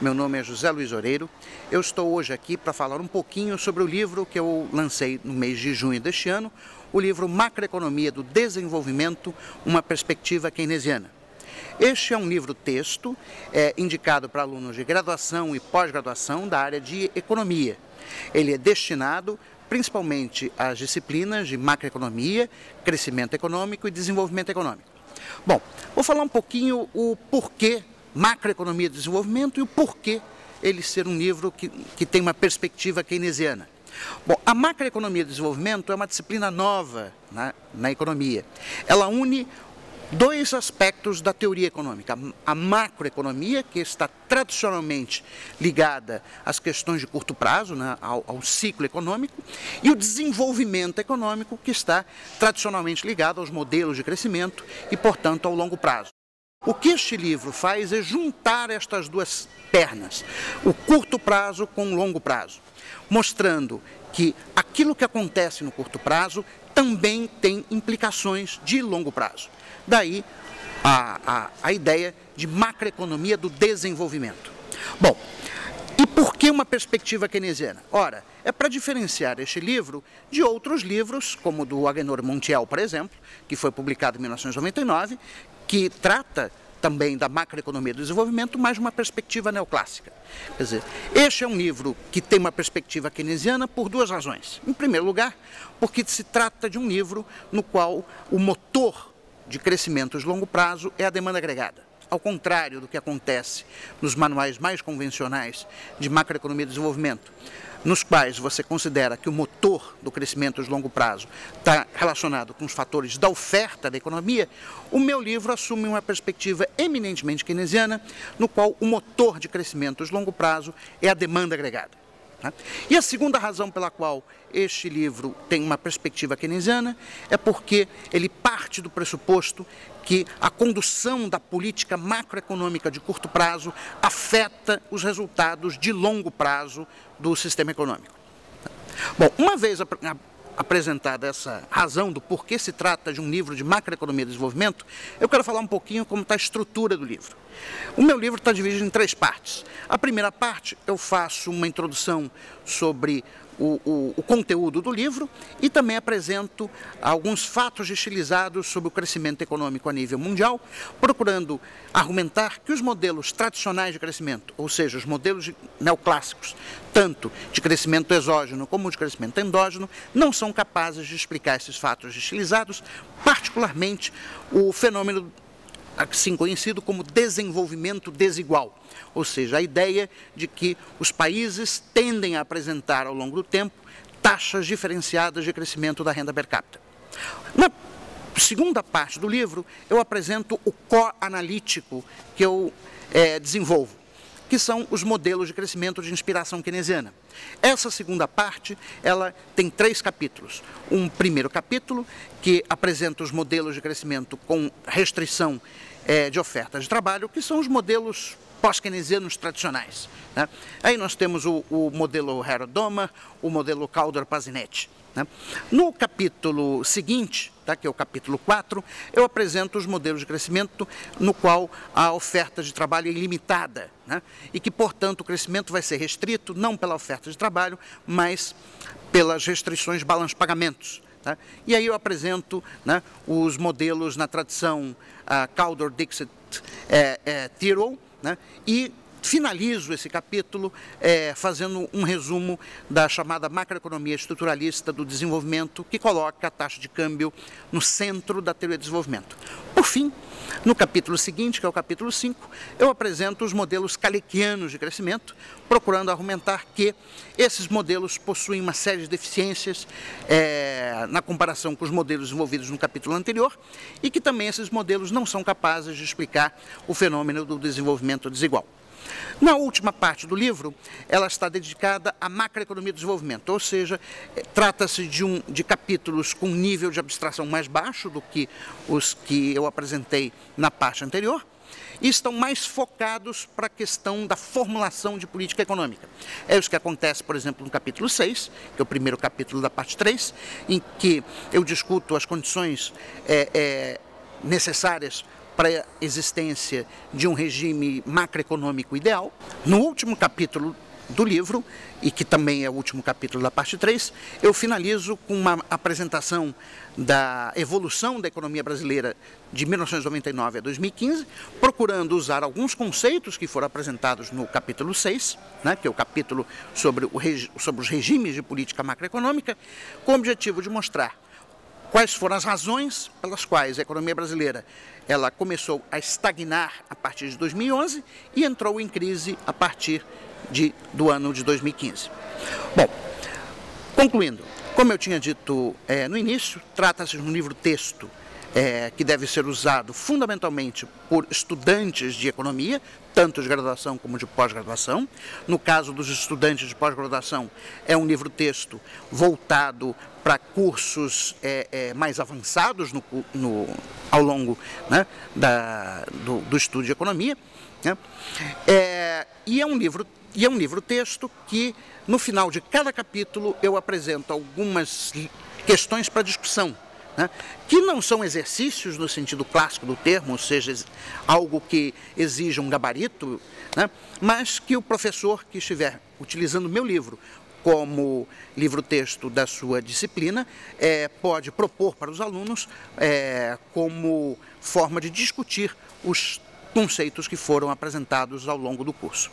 Meu nome é José Luiz Oreiro. Eu estou hoje aqui para falar um pouquinho sobre o livro que eu lancei no mês de junho deste ano, o livro Macroeconomia do Desenvolvimento, uma perspectiva keynesiana. Este é um livro-texto indicado para alunos de graduação e pós-graduação da área de economia. Ele é destinado principalmente às disciplinas de macroeconomia, crescimento econômico e desenvolvimento econômico. Bom, vou falar um pouquinho o porquê Macroeconomia do Desenvolvimento e o porquê ele ser um livro que tem uma perspectiva keynesiana. Bom, a macroeconomia do desenvolvimento é uma disciplina nova na economia. Ela une dois aspectos da teoria econômica. A macroeconomia, que está tradicionalmente ligada às questões de curto prazo, ao ciclo econômico, e o desenvolvimento econômico, que está tradicionalmente ligado aos modelos de crescimento e, portanto, ao longo prazo. O que este livro faz é juntar estas duas pernas, o curto prazo com o longo prazo, mostrando que aquilo que acontece no curto prazo também tem implicações de longo prazo. Daí a ideia de macroeconomia do desenvolvimento. Bom, e por que uma perspectiva keynesiana? Ora, é para diferenciar este livro de outros livros, como o do Agenor Montiel, por exemplo, que foi publicado em 1999, que trata também da macroeconomia do desenvolvimento, mas uma perspectiva neoclássica. Quer dizer, este é um livro que tem uma perspectiva keynesiana por duas razões. Em primeiro lugar, porque se trata de um livro no qual o motor de crescimento de longo prazo é a demanda agregada. Ao contrário do que acontece nos manuais mais convencionais de macroeconomia do desenvolvimento, nos quais você considera que o motor do crescimento de longo prazo está relacionado com os fatores da oferta da economia, o meu livro assume uma perspectiva eminentemente keynesiana, no qual o motor de crescimento de longo prazo é a demanda agregada. E a segunda razão pela qual este livro tem uma perspectiva keynesiana é porque ele parte do pressuposto que a condução da política macroeconômica de curto prazo afeta os resultados de longo prazo do sistema econômico. Bom, uma vez apresentada essa razão do porquê se trata de um livro de macroeconomia do desenvolvimento, eu quero falar um pouquinho como está a estrutura do livro. O meu livro está dividido em três partes. A primeira parte eu faço uma introdução sobre o conteúdo do livro e também apresento alguns fatos estilizados sobre o crescimento econômico a nível mundial, procurando argumentar que os modelos tradicionais de crescimento, ou seja, os modelos neoclássicos, tanto de crescimento exógeno como de crescimento endógeno, não são capazes de explicar esses fatos estilizados, particularmente o fenômeno assim conhecido como desenvolvimento desigual, ou seja, a ideia de que os países tendem a apresentar ao longo do tempo taxas diferenciadas de crescimento da renda per capita. Na segunda parte do livro, eu apresento o core analítico que eu desenvolvo, que são os modelos de crescimento de inspiração keynesiana. Essa segunda parte, ela tem 3 capítulos. Um primeiro capítulo, que apresenta os modelos de crescimento com restrição de oferta de trabalho, que são os modelos pós-keynesianos tradicionais. Aí nós temos o modelo Harrod-Domar, o modelo Cauder-Pazinetti. No capítulo seguinte, que é o capítulo 4, eu apresento os modelos de crescimento no qual a oferta de trabalho é ilimitada, e que, portanto, o crescimento vai ser restrito não pela oferta de trabalho, mas pelas restrições de balanço de pagamentos. E aí eu apresento os modelos na tradição Cauder-Dixit-Tyrrell, e finalizo esse capítulo fazendo um resumo da chamada macroeconomia estruturalista do desenvolvimento, que coloca a taxa de câmbio no centro da teoria do desenvolvimento. Por fim, no capítulo seguinte, que é o capítulo 5, eu apresento os modelos Kalekianos de crescimento, procurando argumentar que esses modelos possuem uma série de deficiências na comparação com os modelos desenvolvidos no capítulo anterior e que também esses modelos não são capazes de explicar o fenômeno do desenvolvimento desigual. Na última parte do livro, ela está dedicada à macroeconomia do desenvolvimento, ou seja, trata-se de capítulos com nível de abstração mais baixo do que os que eu apresentei na parte anterior, e estão mais focados para a questão da formulação de política econômica. É isso que acontece, por exemplo, no capítulo 6, que é o primeiro capítulo da parte 3, em que eu discuto as condições necessárias para a existência de um regime macroeconômico ideal. No último capítulo do livro, e que também é o último capítulo da parte 3, eu finalizo com uma apresentação da evolução da economia brasileira de 1999 a 2015, procurando usar alguns conceitos que foram apresentados no capítulo 6, né, que é o capítulo sobre os regimes de política macroeconômica, com o objetivo de mostrar quais foram as razões pelas quais a economia brasileira ela começou a estagnar a partir de 2011 e entrou em crise a partir do ano de 2015. Bom, concluindo, como eu tinha dito no início, trata-se de um livro-texto que deve ser usado fundamentalmente por estudantes de economia, tanto de graduação como de pós-graduação. No caso dos estudantes de pós-graduação, é um livro-texto voltado para cursos mais avançados ao longo, né, do estudo de economia, né? E é um livro-texto que, no final de cada capítulo, eu apresento algumas questões para discussão, né, que não são exercícios no sentido clássico do termo, ou seja, algo que exija um gabarito, né, mas que o professor que estiver utilizando o meu livro como livro-texto da sua disciplina pode propor para os alunos como forma de discutir os conceitos que foram apresentados ao longo do curso.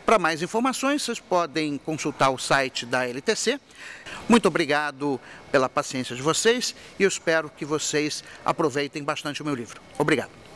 Para mais informações, vocês podem consultar o site da LTC. Muito obrigado pela paciência de vocês e eu espero que vocês aproveitem bastante o meu livro. Obrigado.